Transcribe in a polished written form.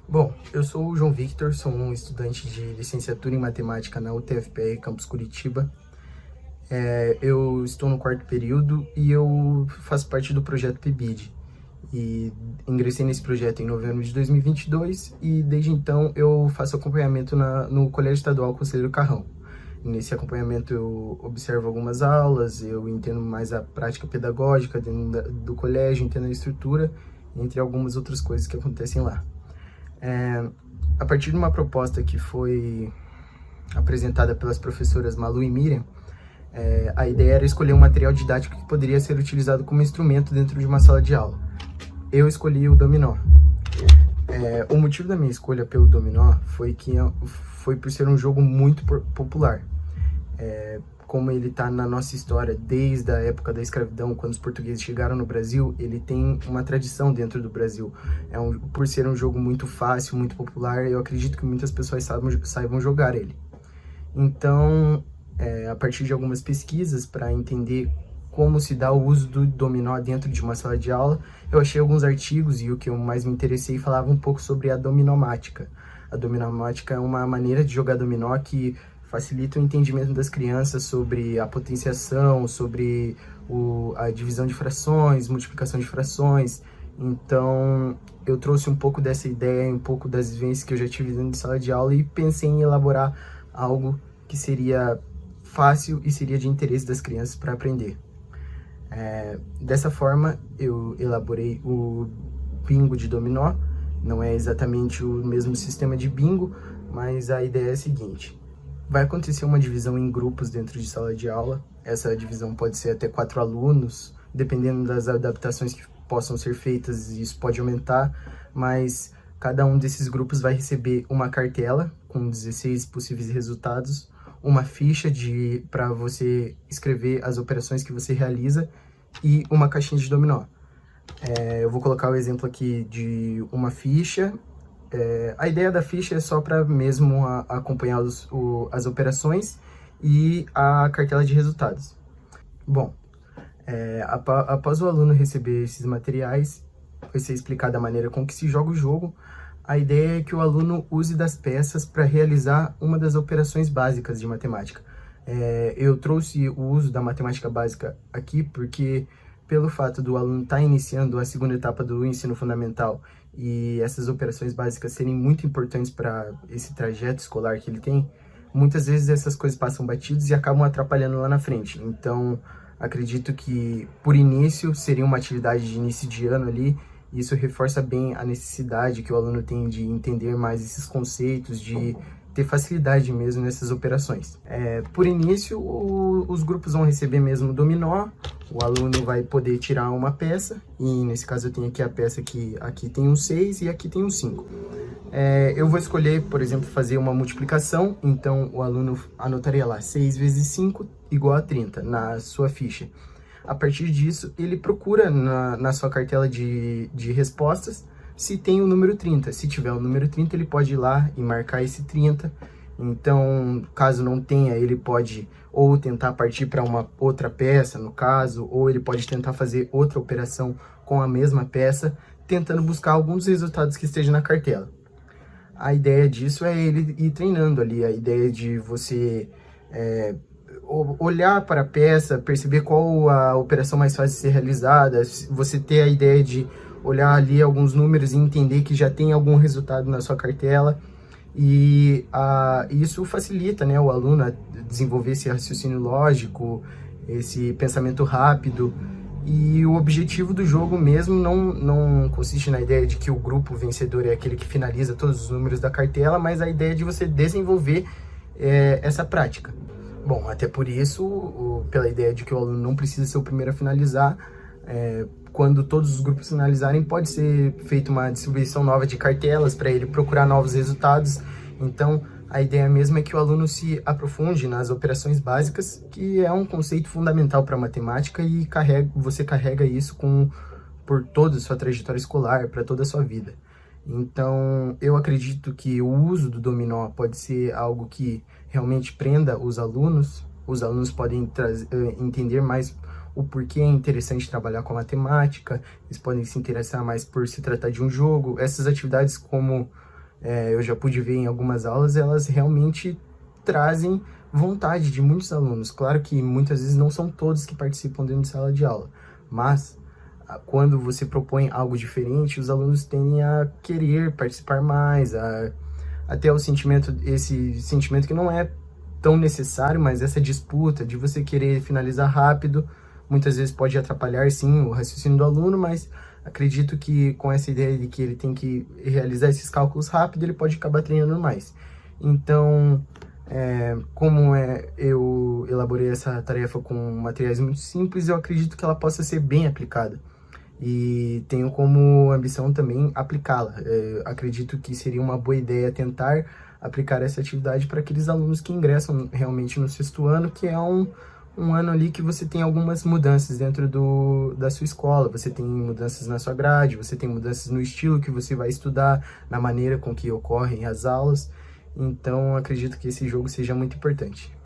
Bom, eu sou o João Victor, sou um estudante de licenciatura em matemática na UTFPR Campus Curitiba. Eu estou no quarto período e eu faço parte do projeto PIBID. E ingressei nesse projeto em novembro de 2022 e desde então eu faço acompanhamento no Colégio Estadual Conselheiro Carrão. Nesse acompanhamento eu observo algumas aulas, eu entendo mais a prática pedagógica dentro do colégio, entendo a estrutura, entre algumas outras coisas que acontecem lá. A partir de uma proposta que foi apresentada pelas professoras Malu e Miriam, a ideia era escolher um material didático que poderia ser utilizado como instrumento dentro de uma sala de aula. Eu escolhi o dominó. O motivo da minha escolha pelo dominó foi por ser um jogo muito popular. Como ele está na nossa história desde a época da escravidão, quando os portugueses chegaram no Brasil, ele tem uma tradição dentro do Brasil. Por ser um jogo muito fácil, muito popular, eu acredito que muitas pessoas saibam jogar ele. Então, a partir de algumas pesquisas para entender como se dá o uso do dominó dentro de uma sala de aula, eu achei alguns artigos e o que eu mais me interessei falava um pouco sobre a dominomática. A dominomática é uma maneira de jogar dominó que facilita o entendimento das crianças sobre a potenciação, sobre a divisão de frações, multiplicação de frações. Então, eu trouxe um pouco dessa ideia, um pouco das vivências que eu já tive dentro de sala de aula e pensei em elaborar algo que seria fácil e seria de interesse das crianças para aprender. Dessa forma, eu elaborei o bingo de dominó. Não é exatamente o mesmo sistema de bingo, mas a ideia é a seguinte. Vai acontecer uma divisão em grupos dentro de sala de aula. Essa divisão pode ser até 4 alunos, dependendo das adaptações que possam ser feitas, isso pode aumentar, mas cada um desses grupos vai receber uma cartela com 16 possíveis resultados, uma ficha para você escrever as operações que você realiza e uma caixinha de dominó. Eu vou colocar o exemplo aqui de uma ficha. A ideia da ficha é só para mesmo acompanhar as operações e a cartela de resultados. Bom, após o aluno receber esses materiais, vai ser explicada a maneira com que se joga o jogo. A ideia é que o aluno use das peças para realizar uma das operações básicas de matemática. Eu trouxe o uso da matemática básica aqui porque, pelo fato do aluno estar iniciando a segunda etapa do ensino fundamental e essas operações básicas serem muito importantes para esse trajeto escolar que ele tem, muitas vezes essas coisas passam batidos e acabam atrapalhando lá na frente. Então, acredito que, por início, seria uma atividade de início de ano ali, e isso reforça bem a necessidade que o aluno tem de entender mais esses conceitos, de ter facilidade mesmo nessas operações. Por início, os grupos vão receber mesmo o dominó, o aluno vai poder tirar uma peça, e nesse caso eu tenho aqui a peça que aqui tem um 6 e aqui tem um 5. Eu vou escolher, por exemplo, fazer uma multiplicação, então o aluno anotaria lá 6 vezes 5 igual a 30 na sua ficha. A partir disso, ele procura na sua cartela de respostas se tem o número 30. Se tiver o número 30, ele pode ir lá e marcar esse 30. Então, caso não tenha, ele pode ou tentar partir para uma outra peça, no caso, ou ele pode tentar fazer outra operação com a mesma peça, tentando buscar alguns resultados que estejam na cartela. A ideia disso é ele ir treinando ali, a ideia de você olhar para a peça, perceber qual a operação mais fácil de ser realizada, você ter a ideia de olhar ali alguns números e entender que já tem algum resultado na sua cartela, e isso facilita, né, o aluno a desenvolver esse raciocínio lógico, esse pensamento rápido. E o objetivo do jogo mesmo não consiste na ideia de que o grupo vencedor é aquele que finaliza todos os números da cartela, mas a ideia de você desenvolver essa prática. Bom, até por isso, pela ideia de que o aluno não precisa ser o primeiro a finalizar, quando todos os grupos finalizarem, pode ser feita uma distribuição nova de cartelas para ele procurar novos resultados. Então, a ideia mesmo é que o aluno se aprofunde nas operações básicas, que é um conceito fundamental para a matemática, e você carrega isso por toda a sua trajetória escolar, para toda a sua vida. Então, eu acredito que o uso do dominó pode ser algo que realmente prenda os alunos. Os alunos podem entender mais o porquê é interessante trabalhar com a matemática, eles podem se interessar mais por se tratar de um jogo. Essas atividades como eu já pude ver em algumas aulas, elas realmente trazem vontade de muitos alunos. Claro que muitas vezes não são todos que participam dentro de sala de aula, mas quando você propõe algo diferente, os alunos tendem a querer participar mais, a ter esse sentimento que não é tão necessário, mas essa disputa de você querer finalizar rápido, muitas vezes pode atrapalhar, sim, o raciocínio do aluno, mas acredito que com essa ideia de que ele tem que realizar esses cálculos rápido, ele pode acabar treinando mais. Então, eu elaborei essa tarefa com materiais muito simples, eu acredito que ela possa ser bem aplicada. E tenho como ambição também aplicá-la. Acredito que seria uma boa ideia tentar aplicar essa atividade para aqueles alunos que ingressam realmente no sexto ano, que é um ano ali que você tem algumas mudanças dentro da sua escola, você tem mudanças na sua grade, você tem mudanças no estilo que você vai estudar, na maneira com que ocorrem as aulas. Então, acredito que esse jogo seja muito importante.